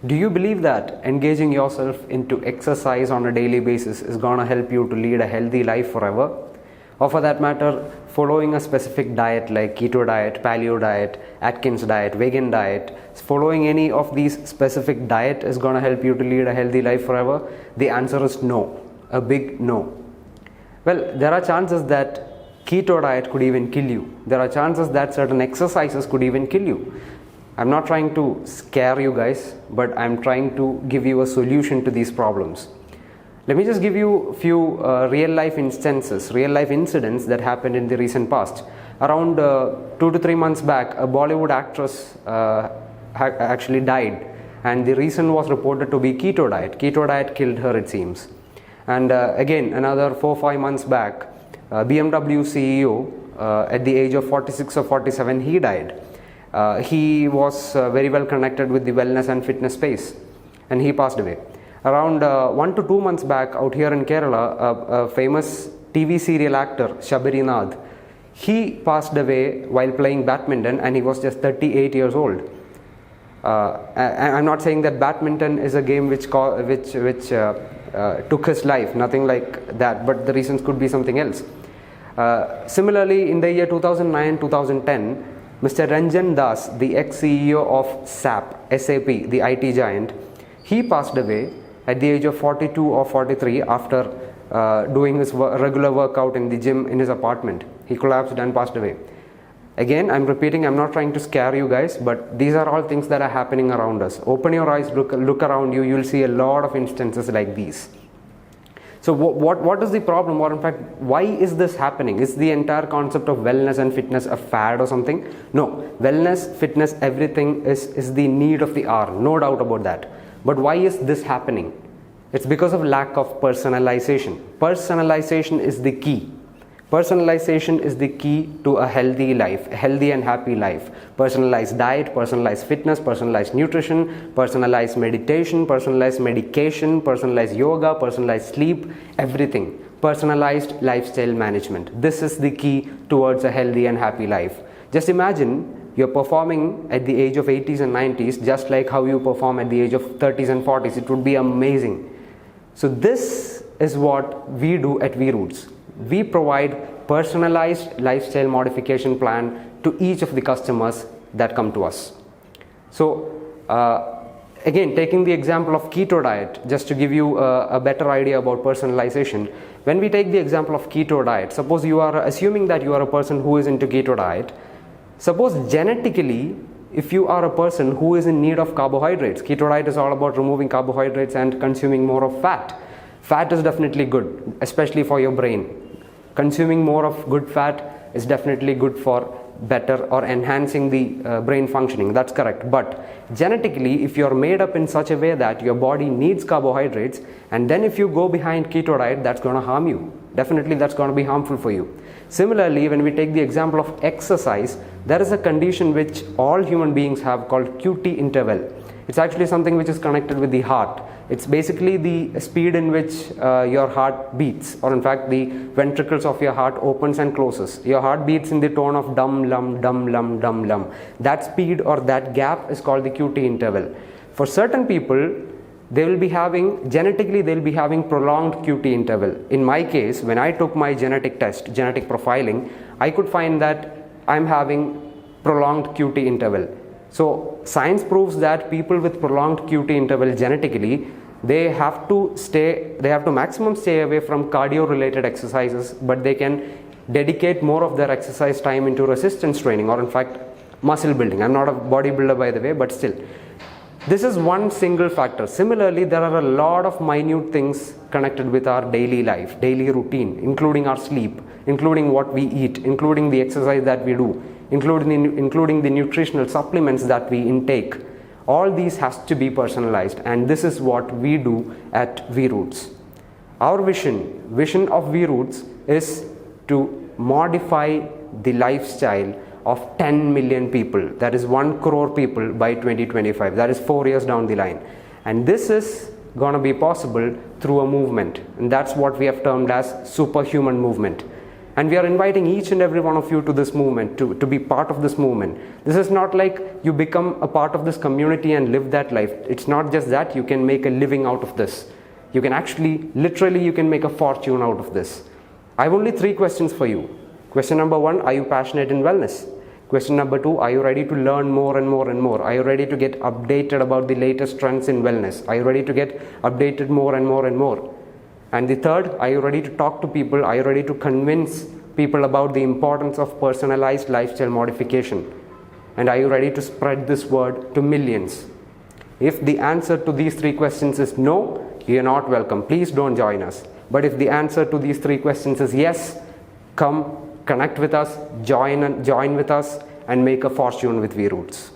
Do you believe that engaging yourself into exercise on a daily basis is gonna help you to lead a healthy life forever? Or for that matter, following a specific diet like keto diet, paleo diet, Atkins diet, vegan diet, following any of these specific diet is gonna help you to lead a healthy life forever? The answer is no, a big no. Well, there are chances that keto diet could even kill you. There are chances that certain exercises could even kill you. I'm not trying to scare you guys, but I'm trying to give you a solution to these problems. Let me just give you a few real life instances, real life incidents that happened in the recent past. Around 2 to 3 months back, a Bollywood actress actually died, and the reason was reported to be keto diet. Keto diet killed her, it seems. And again, another 4-5 months back, BMW CEO at the age of 46 or 47, he died. He was very well connected with the wellness and fitness space, and he passed away. Around 1 to 2 months back, out here in Kerala, a famous TV serial actor, Shabari Nath, he passed away while playing badminton, and he was just 38 years old. I'm not saying that badminton is a game which took his life, nothing like that, but the reasons could be something else. Similarly, in the year 2009-2010, Mr. Ranjan Das, the ex-CEO of SAP, the IT giant, he passed away at the age of 42 or 43 after doing his regular workout in the gym in his apartment. He collapsed and passed away. Again, I'm repeating, I'm not trying to scare you guys, but these are all things that are happening around us. Open your eyes, look around you, you'll see a lot of instances like these. So what is the problem, or in fact, why is this happening? Is the entire concept of wellness and fitness a fad or something? No, wellness, fitness, everything is the need of the hour, no doubt about that. But why is this happening? It's because of lack of personalization. Personalization is the key. Personalization is the key to a healthy life, a healthy and happy life. Personalized diet, personalized fitness, personalized nutrition, personalized meditation, personalized medication, personalized yoga, personalized sleep, everything. Personalized lifestyle management. This is the key towards a healthy and happy life. Just imagine you're performing at the age of 80s and 90s just like how you perform at the age of 30s and 40s. It would be amazing. So this is what we do at V-Roots. We provide personalized lifestyle modification plan to each of the customers that come to us. So again, taking the example of keto diet, just to give you a better idea about personalization, when we take the example of keto diet, suppose you are assuming that you are a person who is into keto diet. Suppose genetically, if you are a person who is in need of carbohydrates, keto diet is all about removing carbohydrates and consuming more of fat. Fat is definitely good, especially for your brain. Consuming more of good fat is definitely good for better or enhancing the brain functioning. That's correct. But genetically, if you're made up in such a way that your body needs carbohydrates, and then if you go behind keto diet, that's going to harm you. Definitely that's going to be harmful for you. Similarly, when we take the example of exercise, there is a condition which all human beings have called QT interval. It's actually something which is connected with the heart. It's basically the speed in which your heart beats, or in fact the ventricles of your heart opens and closes. Your heart beats in the tone of dum lum dum lum dum lum. That speed or that gap is called the QT interval. For certain people, they will be having, genetically they'll be having prolonged QT interval. In my case, when I took my genetic test, genetic profiling, I could find that I'm having prolonged QT interval. So science proves that people with prolonged QT interval genetically, they have to maximum stay away from cardio related exercises, but they can dedicate more of their exercise time into resistance training, or in fact muscle building. I'm not a bodybuilder by the way, but still. This is one single factor. Similarly, there are a lot of minute things connected with our daily life, daily routine, including our sleep, including what we eat, including the exercise that we do, including the nutritional supplements that we intake. All these has to be personalized, and this is what we do at V-Roots. Our vision of V-Roots is to modify the lifestyle of 10 million people, that is 1 crore people by 2025, that is 4 years down the line. And this is going to be possible through a movement, and that's what we have termed as superhuman movement. And we are inviting each and every one of you to this movement, to be part of this movement. This is not like you become a part of this community and live that life. It's not just that. You can make a living out of this. You can actually, literally, you can make a fortune out of this. I have only 3 questions for you. Question number 1, are you passionate in wellness? Question number 2, are you ready to learn more and more and more? Are you ready to get updated about the latest trends in wellness? Are you ready to get updated more and more and more? And the third, are you ready to talk to people? Are you ready to convince people about the importance of personalized lifestyle modification? And are you ready to spread this word to millions? If the answer to these 3 questions is no, you are not welcome. Please don't join us. But if the answer to these 3 questions is yes, come, connect with us, join with us, and make a fortune with V-Roots.